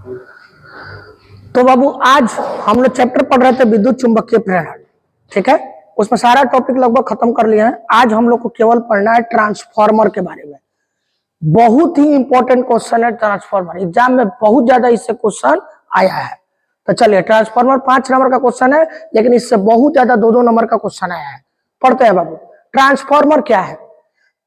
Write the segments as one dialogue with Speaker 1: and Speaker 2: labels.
Speaker 1: तो बाबू आज हम लोग चैप्टर पढ़ रहे थे विद्युत चुंबकीय प्रेरण, ठीक है। उसमें सारा टॉपिक लगभग खत्म कर लिया है। आज हम लोग को केवल पढ़ना है ट्रांसफार्मर के बारे में। बहुत ही इंपॉर्टेंट क्वेश्चन है ट्रांसफार्मर, एग्जाम में बहुत ज्यादा इससे क्वेश्चन आया है। तो चलिए, ट्रांसफार्मर 5 नंबर का क्वेश्चन है, लेकिन इससे बहुत ज्यादा 2-2 नंबर का क्वेश्चन आया है। पढ़ते हैं बाबू। ट्रांसफार्मर क्या है?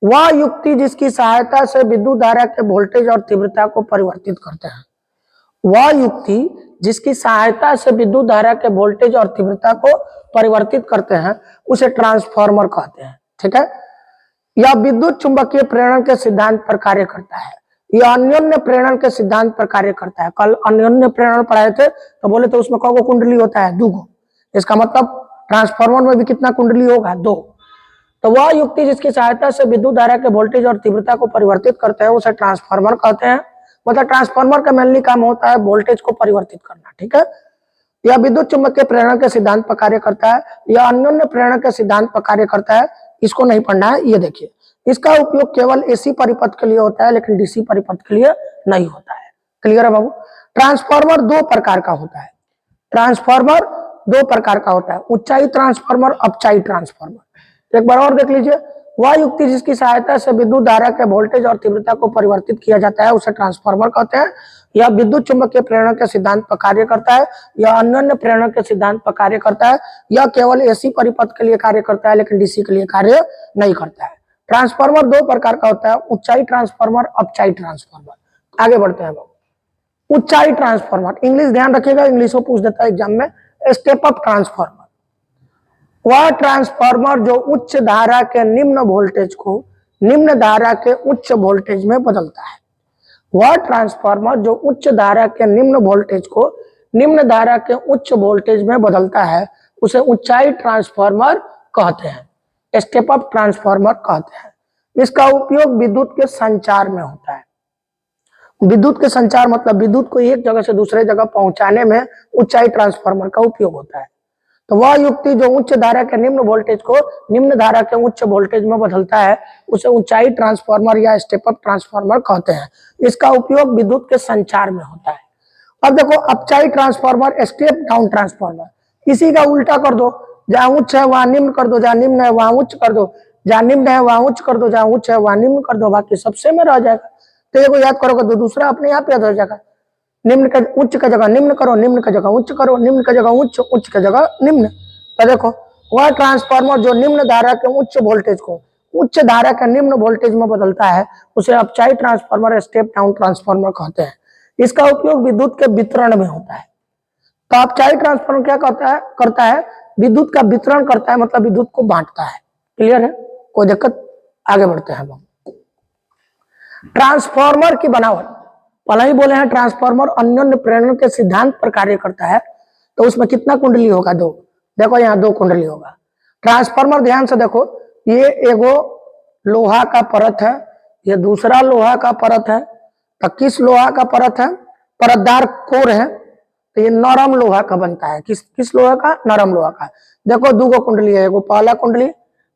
Speaker 1: वह युक्ति जिसकी सहायता से विद्युत धारा के वोल्टेज और तीव्रता को परिवर्तित करते हैं। वह युक्ति जिसकी सहायता से विद्युत धारा के वोल्टेज और तीव्रता को परिवर्तित करते हैं उसे ट्रांसफार्मर कहते हैं, ठीक है। यह विद्युत चुंबकीय प्रेरण के सिद्धांत पर कार्य करता है। यह अन्योन्य प्रेरण के सिद्धांत पर कार्य करता है। कल अन्योन्य प्रेरण पढ़ाए थे तो बोले तो उसमें कौन कुंडली होता है? 2 इसका मतलब ट्रांसफार्मर में भी कितना कुंडली होगा? 2। तो वह युक्ति जिसकी सहायता से विद्युत धारा के वोल्टेज और तीव्रता को परिवर्तित करते हैं उसे ट्रांसफार्मर कहते हैं। मतलब ट्रांसफार्मर का मेनली काम होता है वोल्टेज को परिवर्तित करना, ठीक है। यह विद्युत चुंबकीय प्रेरण के सिद्धांत पर कार्य करता है। यह अन्योन्य प्रेरण के सिद्धांत पर कार्य करता है। इसको नहीं पढ़ना है। ये देखिए, इसका उपयोग केवल एसी परिपथ के लिए होता है, लेकिन डीसी परिपथ के लिए नहीं होता है। क्लियर है बाबू? ट्रांसफार्मर 2 प्रकार का होता है। ट्रांसफार्मर 2 प्रकार का होता है, ऊंचाई ट्रांसफार्मर, अपचाई ट्रांसफार्मर। एक बार और देख लीजिए, वह युक्ति जिसकी सहायता से विद्युत धारा के वोल्टेज और तीव्रता को परिवर्तित किया जाता है उसे ट्रांसफार्मर कहते हैं। यह विद्युत चुंबकीय प्रेरण के सिद्धांत पर कार्य करता है। यह अन्योन्य प्रेरण के सिद्धांत पर कार्य करता है। यह केवल एसी परिपथ के लिए कार्य करता है, लेकिन डीसी के लिए कार्य नहीं करता है। ट्रांसफार्मर 2 प्रकार का होता है, ऊंचाई ट्रांसफार्मर, अपचाई ट्रांसफार्मर। आगे बढ़ते हैं बाबू। ऊंचाई ट्रांसफार्मर, इंग्लिश ध्यान रखिएगा, इंग्लिश में पूछ देता है एग्जाम में। स्टेप अप ट्रांसफार्मर, वह ट्रांसफार्मर जो उच्च धारा के निम्न वोल्टेज को निम्न धारा के उच्च वोल्टेज में बदलता है। वह ट्रांसफार्मर जो उच्च धारा के निम्न वोल्टेज को निम्न धारा के उच्च वोल्टेज में बदलता है उसे ऊंचाई ट्रांसफार्मर कहते हैं, स्टेप अप ट्रांसफार्मर कहते हैं। इसका उपयोग विद्युत के संचार में होता है। विद्युत के संचार मतलब विद्युत को एक जगह से दूसरे जगह पहुंचाने में ऊंचाई ट्रांसफार्मर का उपयोग होता है। तो वह युक्ति जो उच्च धारा के निम्न वोल्टेज को निम्न धारा के उच्च वोल्टेज में बदलता है उसे ऊंचाई ट्रांसफार्मर या स्टेप अप ट्रांसफार्मर कहते हैं। इसका उपयोग विद्युत के संचार में होता है। अब देखो, अपचाई ट्रांसफार्मर, स्टेप डाउन ट्रांसफार्मर, इसी का उल्टा कर दो। जहां उच्च है वहां निम्न कर दो, जहां निम्न है वहां उच्च कर दो, जहां निम्न है वहां उच्च कर दो, जहां उच्च है वहां निम्न कर दो, बाकी सबसे में रह जाएगा। तो ये को याद करोगे तो दूसरा अपने आप याद हो जाएगा। निम्न का उच्च का जगह निम्न करो, निम्न का जगह उच्च करो, निम्न का जगह उच्च, उच्च का जगह निम्न। तो देखो, वह ट्रांसफार्मर जो निम्न धारा के उच्च वोल्टेज को उच्च धारा के निम्न वोल्टेज में बदलता है उसे अपचाई ट्रांसफार्मर, स्टेप डाउन ट्रांसफार्मर कहते हैं। इसका उपयोग विद्युत के वितरण में होता है। तो अपचाई ट्रांसफार्मर क्या करता है? विद्युत का वितरण करता है, मतलब विद्युत को बांटता है। क्लियर है? कोई दिक्कत? आगे बढ़ते हैं हम। ट्रांसफार्मर की बनावट, पहले ही बोले हैं ट्रांसफार्मर अन्योन्य प्रेरण के सिद्धांत पर कार्य करता है। तो उसमें कितना कुंडली होगा? 2। देखो, यहाँ 2 कुंडली होगा। ट्रांसफार्मर ध्यान से देखो, ये एगो लोहा का परत है, ये दूसरा लोहा का परत है। तो किस लोहा का परत है? परतदार कोर है, तो ये नरम लोहा का बनता है। किस लोहा का? नरम लोहा का। देखो, 2 कुंडली है। एगो पहला कुंडली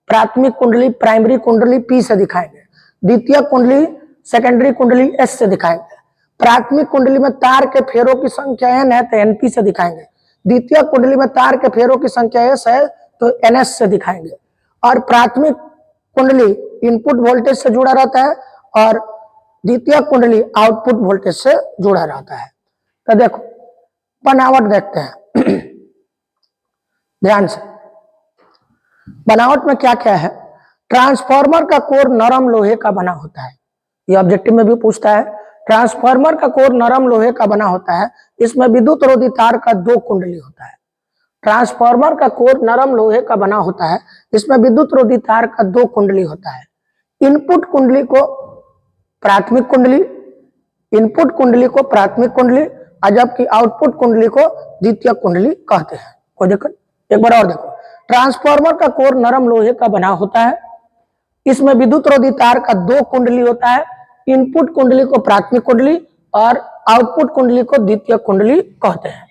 Speaker 1: प्राथमिक कुंडली, प्राइमरी कुंडली P से दिखाएंगे। द्वितीय कुंडली, सेकेंडरी कुंडली S से दिखाएंगे। प्राथमिक कुंडली में तार के फेरों की संख्या N है तो NP से दिखाएंगे। द्वितीय कुंडली में तार के फेरों की संख्या S है तो NS से दिखाएंगे। और प्राथमिक कुंडली इनपुट वोल्टेज से जुड़ा रहता है और द्वितीय कुंडली आउटपुट वोल्टेज से जुड़ा रहता है। तो देखो, बनावट देखते हैं ध्यान से। बनावट में क्या क्या है? ट्रांसफार्मर का कोर नरम लोहे का बना होता है। ये ऑब्जेक्टिव में भी पूछता है। ट्रांसफार्मर का कोर नरम लोहे का बना होता है। इसमें विद्युत रोधी तार का 2 कुंडली होता है। ट्रांसफार्मर का कोर नरम लोहे का बना होता है। इसमें विद्युत रोधी तार का 2 कुंडली होता है। इनपुट कुंडली को प्राथमिक कुंडली, इनपुट कुंडली को प्राथमिक कुंडली, और जबकि आउटपुट कुंडली को द्वितीय कुंडली कहते हैं। कोई दिक्कत? एक बार और देखो, ट्रांसफार्मर का कोर नरम लोहे का बना होता है। इसमें विद्युत रोधी तार का 2 कुंडली होता है। इनपुट कुंडली को प्राथमिक कुंडली और आउटपुट कुंडली को द्वितीय कुंडली कहते हैं।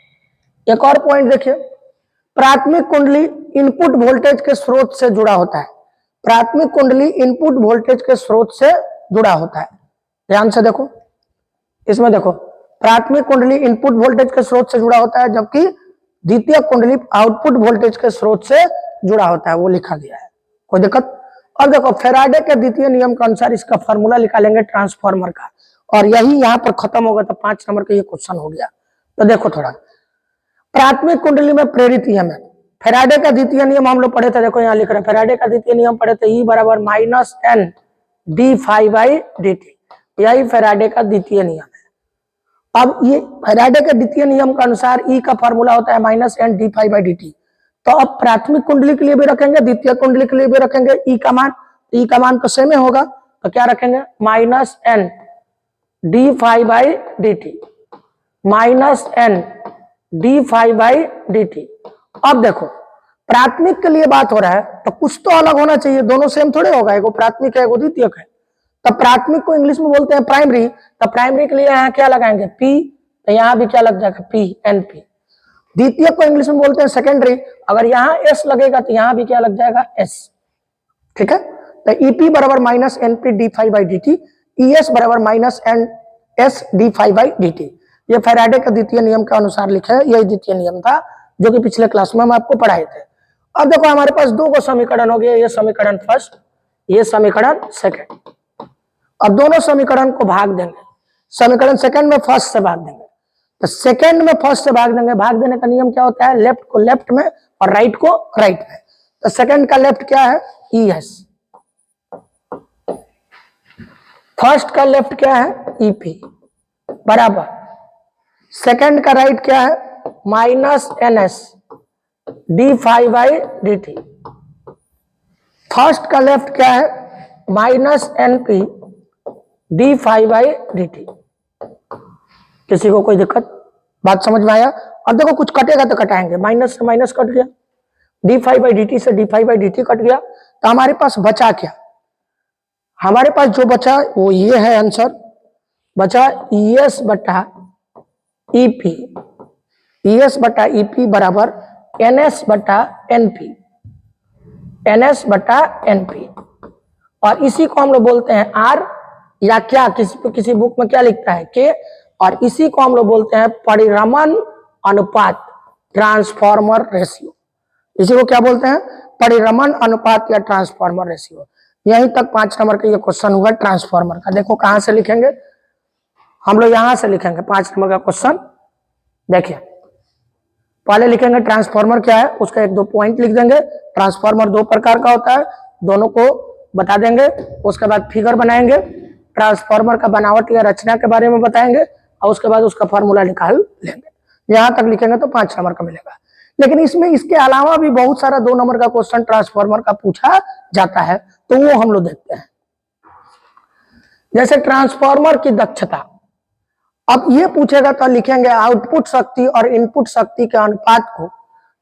Speaker 1: एक और पॉइंट देखिए, प्राथमिक कुंडली इनपुट वोल्टेज के स्रोत से जुड़ा होता है। प्राथमिक कुंडली इनपुट वोल्टेज के स्रोत से जुड़ा होता है। ध्यान से देखो, इसमें देखो, प्राथमिक कुंडली इनपुट वोल्टेज के स्रोत से जुड़ा होता है, जबकि द्वितीय कुंडली आउटपुट वोल्टेज के स्रोत से जुड़ा होता है, वो लिखा गया है। कोई दिक्कत? अब देखो फैराडे के द्वितीय नियम के अनुसार इसका फॉर्मूला निकालेंगे ट्रांसफार्मर का, और यही यहाँ पर खत्म होगा, तो 5 नंबर का ये क्वेश्चन हो गया। तो देखो थोड़ा, प्राथमिक कुंडली में प्रेरित ईएमएफ, फैराडे का द्वितीय नियम हम लोग पढ़े थे, देखो यहाँ लिख रहे हैं फैराडे का द्वितीय नियम पढ़े थे, E बराबर minus N d phi by D t, यही फैराडे का द्वितीय नियम है। अब ये फैराडे के द्वितीय नियम के अनुसार E का फॉर्मूला होता है minus N d phi by D t. तो अब प्राथमिक कुंडली के लिए भी रखेंगे, द्वितीय कुंडली के लिए भी रखेंगे E का मान, E का मान तो सेम ही होगा, तो क्या रखेंगे minus N d phi by D t, minus N d phi by D t. अब देखो प्राथमिक के लिए बात हो रहा है तो कुछ तो अलग होना चाहिए, दोनों सेम थोड़े होगा, एगो प्राथमिक है एगो द्वितीयक है। तो प्राथमिक को इंग्लिश में बोलते हैं प्राइमरी, तो प्राइमरी के लिए यहाँ क्या लगाएंगे पी, तो यहाँ भी क्या लग जाएगा पी एन पी। द्वितीय को इंग्लिश में बोलते हैं सेकेंडरी, अगर यहाँ एस लगेगा तो यहाँ भी क्या लग जाएगा एस, ठीक है। तो ईपी बराबर minus N P D phi by D T, E S बराबर minus N S D phi by D T. ये फैराडे का द्वितीय नियम के अनुसार लिखा है, यही द्वितीय नियम था जो कि पिछले क्लास में हम आपको पढ़ाए थे। अब देखो हमारे पास दो को समीकरण हो गया, ये समीकरण फर्स्ट, ये समीकरण सेकंड। अब दोनों समीकरण को भाग देंगे, समीकरण सेकंड में फर्स्ट से भाग देंगे, तो सेकंड में फर्स्ट से भाग देंगे। भाग देने का नियम क्या होता है, लेफ्ट को लेफ्ट में और राइट को राइट में। तो सेकंड का लेफ्ट क्या है ई एस, फर्स्ट का लेफ्ट क्या है ईपी बराबर, सेकंड का राइट क्या है minus N S D phi by D t. First का लेफ्ट क्या है minus N P D phi by D t. किसी को कोई दिक्कत, बात समझ में आया? अब देखो कुछ कटेगा तो कटाएंगे, माइनस से माइनस कट गया, D phi by D T से D phi by D T कट गया, तो हमारे पास बचा क्या, हमारे पास जो बचा वो ये है आंसर, बचा ई एस बटा ईपी, ई एस बटा ईपी बराबर एन एस बटा एनपी, एन एस बटा एनपी। और इसी को हम लोग बोलते हैं आर, या क्या किसी बुक में क्या लिखता है के, और इसी को हम लोग बोलते हैं परिरमण अनुपात, ट्रांसफार्मर रेशियो। इसी को क्या बोलते हैं, परिरमण अनुपात या ट्रांसफार्मर रेशियो। यहीं तक 5 नंबर का ये क्वेश्चन हुआ ट्रांसफार्मर का। देखो कहां से लिखेंगे, हम लोग यहां से लिखेंगे 5 नंबर का क्वेश्चन। देखिए पहले लिखेंगे ट्रांसफार्मर क्या है, उसका 1-2 पॉइंट लिख देंगे। ट्रांसफार्मर 2 प्रकार का होता है, दोनों को बता देंगे। उसके बाद फिगर बनाएंगे, ट्रांसफार्मर का बनावट या रचना के बारे में बताएंगे, और उसके बाद उसका फॉर्मूला निकाल लेंगे। यहां तक लिखेंगे तो 5 नंबर का मिलेगा। लेकिन इसमें इसके अलावा भी बहुत सारा 2 नंबर का क्वेश्चन ट्रांसफार्मर का पूछा जाता है, तो वो हम लोग देखते हैं। जैसे ट्रांसफार्मर की दक्षता, अब ये पूछेगा तो लिखेंगे आउटपुट शक्ति और इनपुट शक्ति के अनुपात को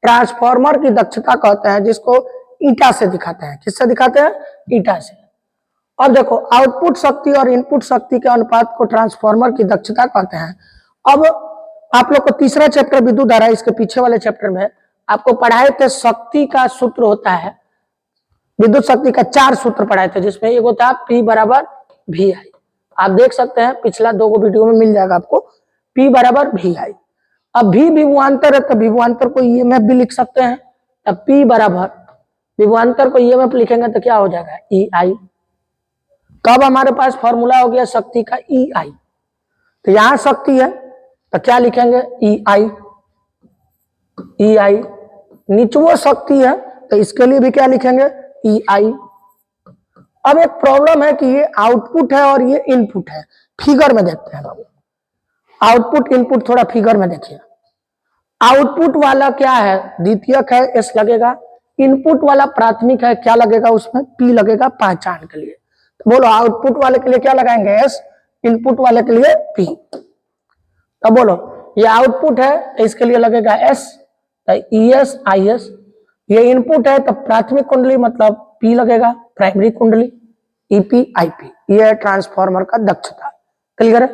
Speaker 1: ट्रांसफार्मर की दक्षता कहते हैं, जिसको ईटा से दिखाते हैं। किससे दिखाते हैं, ईटा से। अब देखो आउटपुट शक्ति और इनपुट शक्ति के अनुपात को ट्रांसफार्मर की दक्षता कहते हैं। अब आप लोग को तीसरा चैप्टर विद्युत धारा, इसके पीछे वाले चैप्टर में आपको पढ़ाए थे शक्ति का सूत्र होता है, विद्युत शक्ति का 4 सूत्र पढ़ाए थे, जिसमें एक होता है P बराबर वी आई। आप देख सकते हैं पिछला 2 वीडियो में मिल जाएगा आपको, P बराबर वी आई। अब भी विभवांतर है तो विभवांतर को ईएमएफ भी लिख सकते हैं। अब P बराबर विभवांतर को ईएमएफ लिखेंगे तो क्या हो जाएगा ई आई। तब हमारे पास फॉर्मूला हो गया शक्ति का ई आई। तो यहां शक्ति है तो क्या लिखेंगे ई आई, ई आई। निचवो शक्ति है तो इसके लिए भी क्या लिखेंगे ई आई। अब एक प्रॉब्लम है कि ये आउटपुट है और ये इनपुट है, फिगर में देखते हैं बाबू। आउटपुट इनपुट थोड़ा फिगर में देखिए। आउटपुट वाला क्या है द्वितीयक है, एस लगेगा। इनपुट वाला प्राथमिक है, क्या लगेगा उसमें पी लगेगा पहचान के लिए। तो बोलो आउटपुट वाले के लिए क्या लगाएंगे एस, इनपुट वाले के लिए पी। तो बोलो ये आउटपुट है तो इसके लिए लगेगा एस, तो ई एस आई एस। ये इनपुट है तो प्राथमिक कुंडली मतलब पी लगेगा, प्राइमरी कुंडली ईपी आईपी। ये है ट्रांसफार्मर का दक्षता। क्लियर है?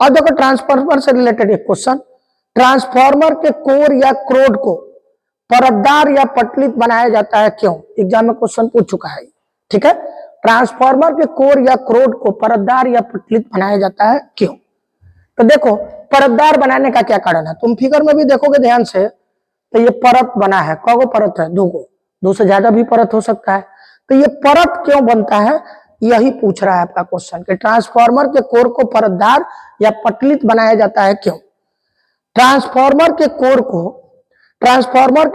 Speaker 1: और देखो ट्रांसफार्मर से रिलेटेड एक क्वेश्चन, ट्रांसफार्मर के कोर या क्रोड को परतदार या पटलित बनाया जाता है क्यों? एग्जाम में क्वेश्चन पूछ चुका है, ठीक है। ट्रांसफार्मर के कोर या क्रोड को परतदार या पटलित बनाया जाता है क्यों? तो देखो परतदार बनाने का क्या कारण है, तुम फिगर में भी देखोगे ध्यान से, तो ये परत बना है, कौगो परत है, दो से ज्यादा भी परत हो सकता है। तो ये परत क्यों बनता है, यही पूछ रहा है आपका क्वेश्चन कि ट्रांसफार्मर के कोर को परतदार या पटलित बनाया जाता है क्यों। ट्रांसफार्मर के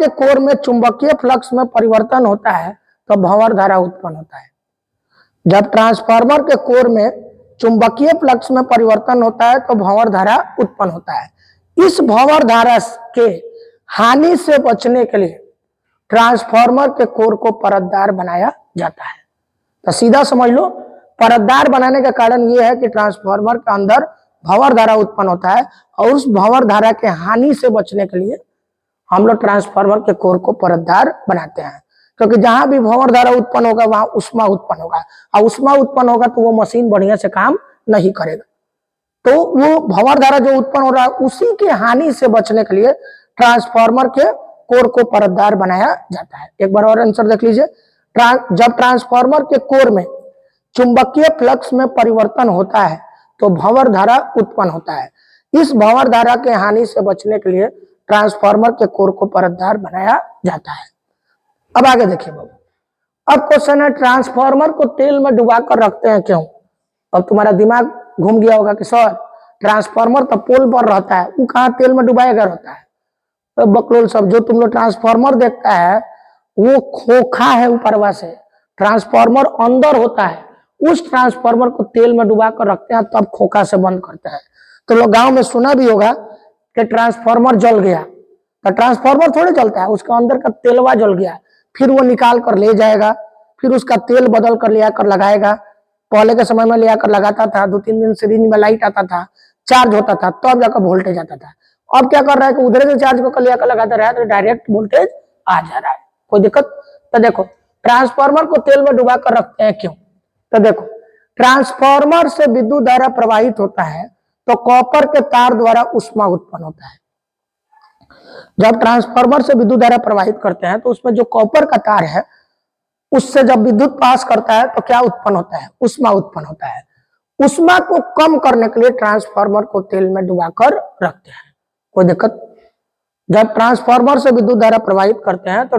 Speaker 1: कोर में चुंबकीय फ्लक्स में परिवर्तन होता है तो भंवर धारा उत्पन्न होता है। जब ट्रांसफार्मर के कोर में चुंबकीय फ्लक्स में परिवर्तन होता है तो भंवर धारा उत्पन्न होता है। इस भंवर धारा के हानि से बचने के लिए ट्रांसफार्मर के कोर को परतदार बनाया जाता है। तो सीधा समझ लो, परतदार बनाने का कारण यह है कि ट्रांसफार्मर के अंदर भंवर धारा उत्पन्न होता है और उस भंवर धारा के हानि से बचने के लिए हम लोग ट्रांसफार्मर के कोर को परतदार बनाते हैं। क्योंकि जहां भी भंवर धारा उत्पन्न होगा वहां उष्मा उत्पन्न होगा, और उष्मा उत्पन्न होगा तो वो मशीन बढ़िया से काम नहीं करेगा। तो वो भंवर धारा जो उत्पन्न हो रहा है उसी के हानि से बचने के लिए ट्रांसफार्मर के कोर को परतदार बनाया जाता है। एक बार और आंसर देख लीजिए। जब ट्रांसफार्मर के कोर में चुंबकीय फ्लक्स में परिवर्तन होता है तो भंवर धारा उत्पन्न होता है। इस भंवर धारा के हानि से बचने के लिए ट्रांसफार्मर के कोर को परतदार बनाया जाता है। अब आगे देखिए बाबू, अब क्वेश्चन है ट्रांसफार्मर को तेल में डुबा कर रखते हैं क्यों। अब तुम्हारा दिमाग घूम गया होगा कि सर ट्रांसफार्मर तो पोल पर रहता है, वो कहाँ तेल में डुबाया रहता है। तो बकलोल सब, जो तुम लोग ट्रांसफार्मर देखता है वो खोखा है ऊपरवा से, ट्रांसफार्मर अंदर होता है, उस ट्रांसफार्मर को तेल में डुबा कर रखते हैं तब खोखा से बंद करते हैं। तो लोग गांव में सुना भी होगा कि ट्रांसफार्मर जल गया, तो ट्रांसफार्मर थोड़े जलता है, उसका अंदर का तेलवा जल गया, फिर वो निकाल कर ले जाएगा, फिर उसका तेल बदल कर ले आकर लगाएगा। पहले के समय में ले आकर लगाता था, 2-3 दिन सिरिंज में लाइट आता था, चार्ज होता था, तब जाकर वोल्टेज आता था। अब क्या कर रहा है कि उधर से चार्ज कर ले आकर लगाता रहा तो डायरेक्ट वोल्टेज आ जा रहा है, कोई दिक्कत। तो देखो ट्रांसफार्मर को तेल में डुबा कर रखते हैं क्यों। तो देखो ट्रांसफार्मर से विद्युत धारा प्रवाहित होता है तो कॉपर के तार द्वारा ऊष्मा उत्पन्न होता है। जब ट्रांसफार्मर से विद्युत धारा प्रवाहित करते हैं तो उसमें जो कॉपर का तार है उससे जब विद्युत पास करता है तो क्या उत्पन्न होता है, ऊष्मा उत्पन्न होता है। ऊष्मा को कम करने के लिए ट्रांसफार्मर को तेल में डुबाकर रखते हैं, कोई दिक्कत। जब ट्रांसफार्मर से विद्युत धारा प्रवाहित करते हैं तो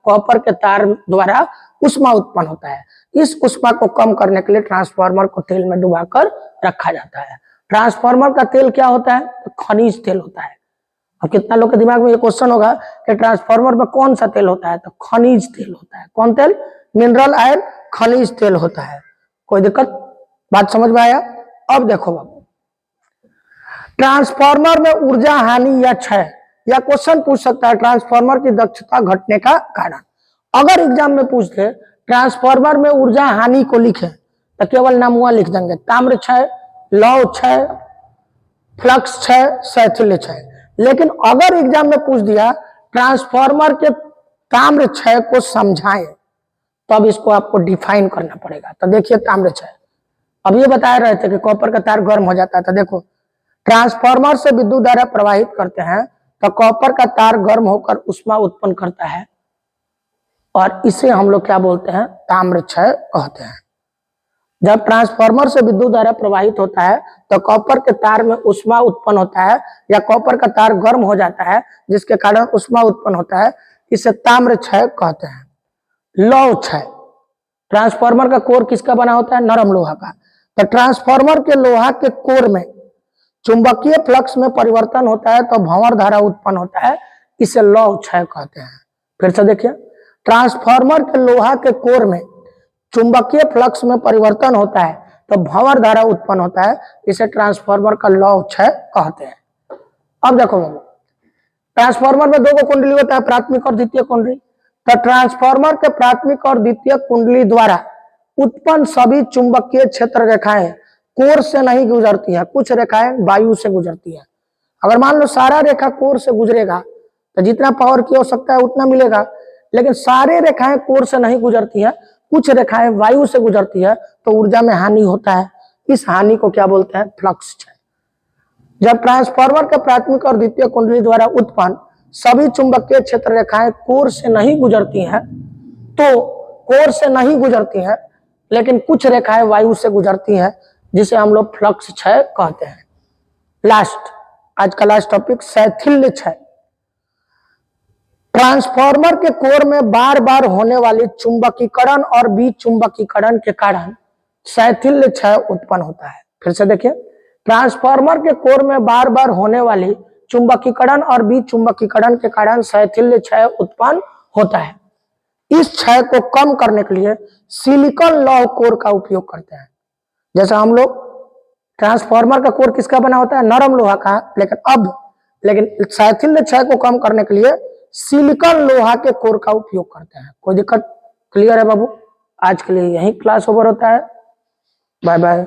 Speaker 1: कॉपर के तार द्वारा ऊष्मा उत्पन्न होता है। इस ऊष्मा को कम करने के लिए ट्रांसफार्मर को तेल में डुबाकर रखा जाता है। ट्रांसफार्मर का तेल क्या होता है, तो खनिज तेल होता है। अब कितना लोग के दिमाग में ये क्वेश्चन होगा कि ट्रांसफार्मर में कौन सा तेल होता है, तो खनिज तेल होता है। कौन तेल, मिनरल आयल खनिज तेल होता है, कोई दिक्कत, बात समझ में आया। अब देखो बाबू, ट्रांसफार्मर में ऊर्जा हानि या क्षय, या क्वेश्चन पूछ सकता है ट्रांसफार्मर की दक्षता घटने का कारण। अगर एग्जाम में पूछ दे ट्रांसफार्मर में ऊर्जा हानि को लिखे तो केवल नामुआ लिख देंगे, ताम्र क्षय, लौह क्षय, फ्लक्स क्षय, शैथिल्य क्षय। लेकिन अगर एग्जाम में पूछ दिया ट्रांसफार्मर के ताम्र क्षय को समझाएं, तब इसको आपको डिफाइन करना पड़ेगा। तो देखिए ताम्र क्षय, अब ये बता रहे थे कि कॉपर का तार गर्म हो जाता है, तो देखो ट्रांसफार्मर से विद्युत धारा प्रवाहित करते हैं तो कॉपर का तार गर्म होकर ऊष्मा उत्पन्न करता है और इसे हम लोग क्या बोलते हैं, ताम्र क्षय कहते हैं। जब ट्रांसफार्मर से विद्युत धारा प्रवाहित होता है तो कॉपर के तार में ऊष्मा उत्पन्न होता है या कॉपर का तार गर्म हो जाता है जिसके कारण ऊष्मा उत्पन्न होता है, इसे ताम्र क्षय कहते हैं। लौह क्षय, ट्रांसफार्मर का कोर किसका बना होता है, नरम लोहा का। तो ट्रांसफार्मर के लोहा के कोर में चुंबकीय फ्लक्स में परिवर्तन होता है तो भंवर धारा उत्पन्न होता है, इसे लौह क्षय कहते हैं। फिर से देखिए, ट्रांसफार्मर के लोहा के कोर में चुंबकीय फ्लक्स में परिवर्तन होता है तो भंवर धारा उत्पन्न होता है, इसे ट्रांसफार्मर का लौह क्षय कहते हैं। अब देखो बाबू, ट्रांसफार्मर में 2 कुंडली होता है, प्राथमिक और द्वितीय कुंडली। तो ट्रांसफार्मर के प्राथमिक और द्वितीय कुंडली द्वारा उत्पन्न सभी चुंबकीय क्षेत्र रेखाएं कोर से नहीं गुजरती है, कुछ रेखाएं वायु से गुजरती है। अगर मान लो सारा रेखा कोर से गुजरेगा तो जितना पावर की आवश्यकता है उतना मिलेगा, लेकिन सारे रेखाएं कोर से नहीं गुजरती है, कुछ रेखाएं वायु से गुजरती है, तो ऊर्जा में हानि होता है। इस हानि को क्या बोलते हैं, फ्लक्स क्षय। जब ट्रांसफार्मर के प्राथमिक और द्वितीय कुंडली द्वारा उत्पन्न सभी चुंबकीय क्षेत्र रेखाएं कोर से नहीं गुजरती हैं, तो कोर से नहीं गुजरती हैं लेकिन कुछ रेखाएं वायु से गुजरती हैं, जिसे हम लोग फ्लक्स क्षय कहते हैं। लास्ट, आज का लास्ट टॉपिक शैथिल्य क्षय। ट्रांसफार्मर के कोर में बार बार होने वाली चुंबकीकरण और विचुंबकीकरण के कारण शैथिल्य क्षय उत्पन्न होता है। फिर से देखिए, ट्रांसफार्मर के कोर में बार बार होने वाली चुंबकीकरण और विचुंबकीकरण के कारण शैथिल्य क्षय उत्पन्न होता है। इस क्षय को कम करने के लिए सिलिकॉन लौह कोर का उपयोग करते हैं। जैसे हम लोग ट्रांसफार्मर का कोर किसका बना होता है? नरम लोहा का। लेकिन शैथिल्य क्षय को कम करने के लिए सिलिकॉन लोहा के कोर का उपयोग करते हैं। कोई दिक्कत? क्लियर है बाबू? आज के लिए यही क्लास ओवर होता है। Bye bye.